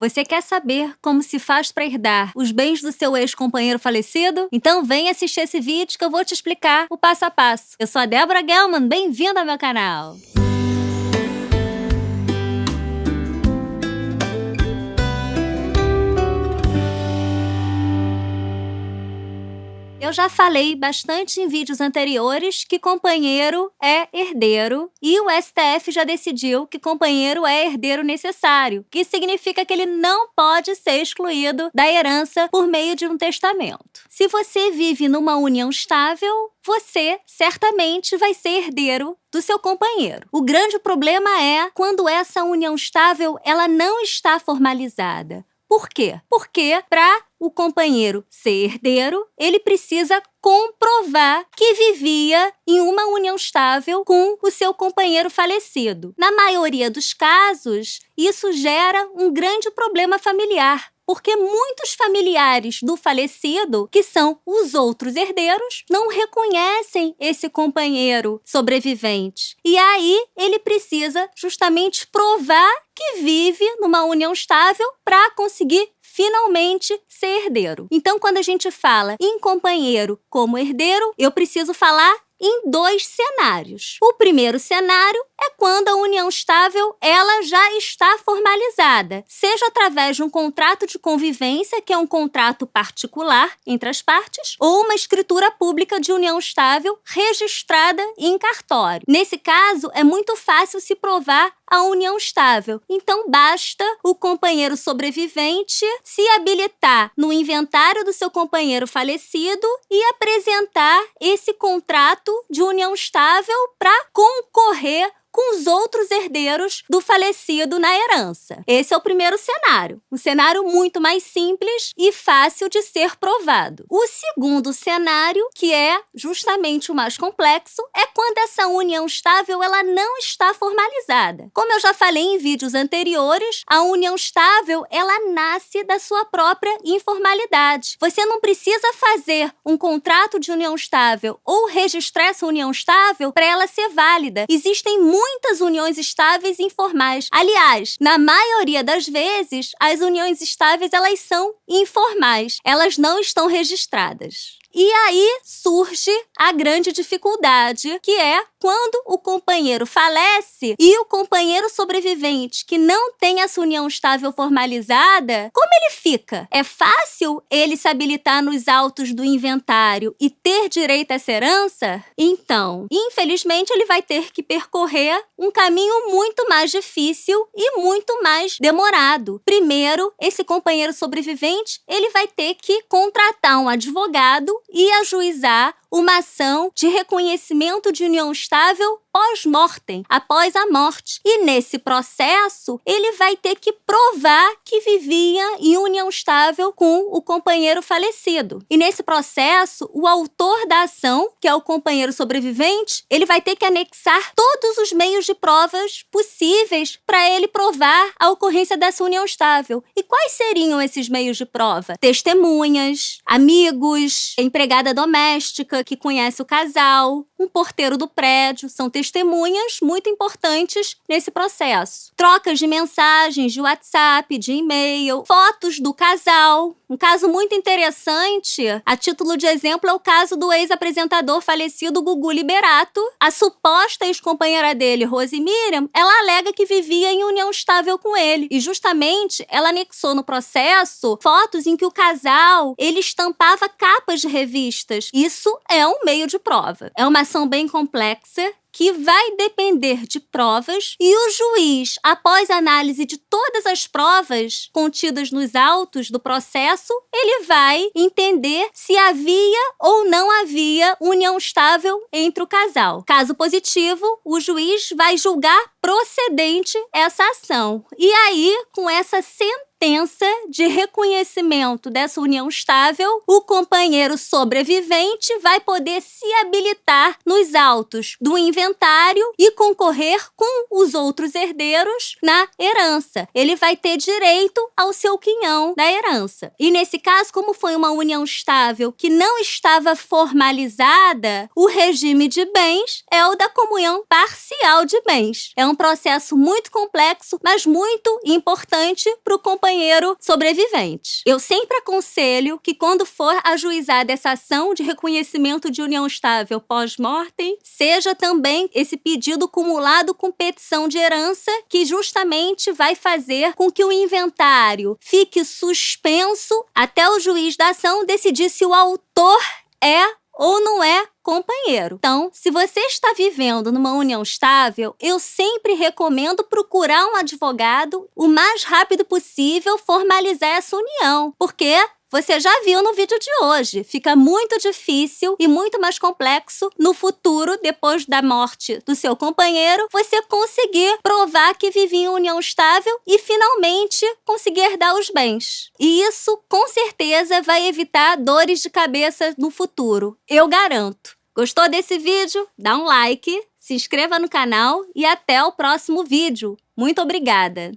Você quer saber como se faz para herdar os bens do seu ex-companheiro falecido? Então vem assistir esse vídeo que eu vou te explicar o passo a passo. Eu sou a Débora Gelman, bem-vindo ao meu canal. Eu já falei bastante em vídeos anteriores que companheiro é herdeiro e o STF já decidiu que companheiro é herdeiro necessário, que significa que ele não pode ser excluído da herança por meio de um testamento. Se você vive numa união estável, você certamente vai ser herdeiro do seu companheiro. O grande problema é quando essa união estável ela não está formalizada. Por quê? Porque para o companheiro ser herdeiro, ele precisa comprovar que vivia em uma união estável com o seu companheiro falecido. Na maioria dos casos, isso gera um grande problema familiar, porque muitos familiares do falecido, que são os outros herdeiros, não reconhecem esse companheiro sobrevivente. E aí, ele precisa justamente provar que vive numa união estável para conseguir finalmente ser herdeiro. Então, quando a gente fala em companheiro como herdeiro, eu preciso falar em dois cenários. O primeiro cenário é quando a união estável ela já está formalizada, seja através de um contrato de convivência, que é um contrato particular entre as partes, ou uma escritura pública de união estável registrada em cartório. Nesse caso, é muito fácil se provar a união estável. Então, basta o companheiro sobrevivente se habilitar no inventário do seu companheiro falecido e apresentar esse contrato de união estável para concorrer com os outros herdeiros do falecido na herança. Esse é o primeiro cenário. Um cenário muito mais simples e fácil de ser provado. O segundo cenário, que é justamente o mais complexo, é quando essa união estável ela não está formalizada. Como eu já falei em vídeos anteriores, a união estável ela nasce da sua própria informalidade. Você não precisa fazer um contrato de união estável ou registrar essa união estável para ela ser válida. Existem muitas uniões estáveis informais. Aliás, na maioria das vezes, as uniões estáveis elas são informais. Elas não estão registradas. E aí surge a grande dificuldade, que é quando o companheiro falece e o companheiro sobrevivente que não tem essa união estável formalizada, como ele fica? É fácil ele se habilitar nos autos do inventário e ter direito a essa herança? Então, infelizmente, ele vai ter que percorrer um caminho muito mais difícil e muito mais demorado. Primeiro, esse companheiro sobrevivente, ele vai ter que contratar um advogado e ajuizar uma ação de reconhecimento de união estável pós-mortem, após a morte. E nesse processo, ele vai ter que provar que vivia em união estável com o companheiro falecido. E nesse processo, o autor da ação, que é o companheiro sobrevivente, ele vai ter que anexar todos os meios de provas possíveis para ele provar a ocorrência dessa união estável. E quais seriam esses meios de prova? Testemunhas, amigos, empregada doméstica que conhece o casal, um porteiro do prédio, são testemunhas muito importantes nesse processo. Trocas de mensagens de WhatsApp, de e-mail, fotos do casal. Um caso muito interessante, a título de exemplo, é o caso do ex-apresentador falecido Gugu Liberato. A suposta ex-companheira dele, Rose Miriam, ela alega que vivia em união estável com ele. E justamente, ela anexou no processo fotos em que o casal, ele estampava capas de revistas. Isso é um meio de prova. É uma ação bem complexa, que vai depender de provas e o juiz, após análise de todas as provas contidas nos autos do processo, ele vai entender se havia ou não havia união estável entre o casal. Caso positivo, o juiz vai julgar procedente essa ação. E aí, com essa sentença de reconhecimento dessa união estável, o companheiro sobrevivente vai poder se habilitar nos autos do inventário e concorrer com os outros herdeiros na herança. Ele vai ter direito ao seu quinhão da herança. E nesse caso, como foi uma união estável que não estava formalizada, o regime de bens é o da comunhão parcial de bens. É um processo muito complexo, mas muito importante para o companheiro sobrevivente. Eu sempre aconselho que quando for ajuizada essa ação de reconhecimento de união estável pós-mortem, seja também esse pedido cumulado com petição de herança, que justamente vai fazer com que o inventário fique suspenso até o juiz da ação decidir se o autor é ou não é companheiro. Então, se você está vivendo numa união estável, eu sempre recomendo procurar um advogado o mais rápido possível, formalizar essa união, porque você já viu no vídeo de hoje, fica muito difícil e muito mais complexo no futuro, depois da morte do seu companheiro, você conseguir provar que vivia em união estável e finalmente conseguir herdar os bens. E isso, com certeza, vai evitar dores de cabeça no futuro. Eu garanto. Gostou desse vídeo? Dá um like, se inscreva no canal e até o próximo vídeo. Muito obrigada!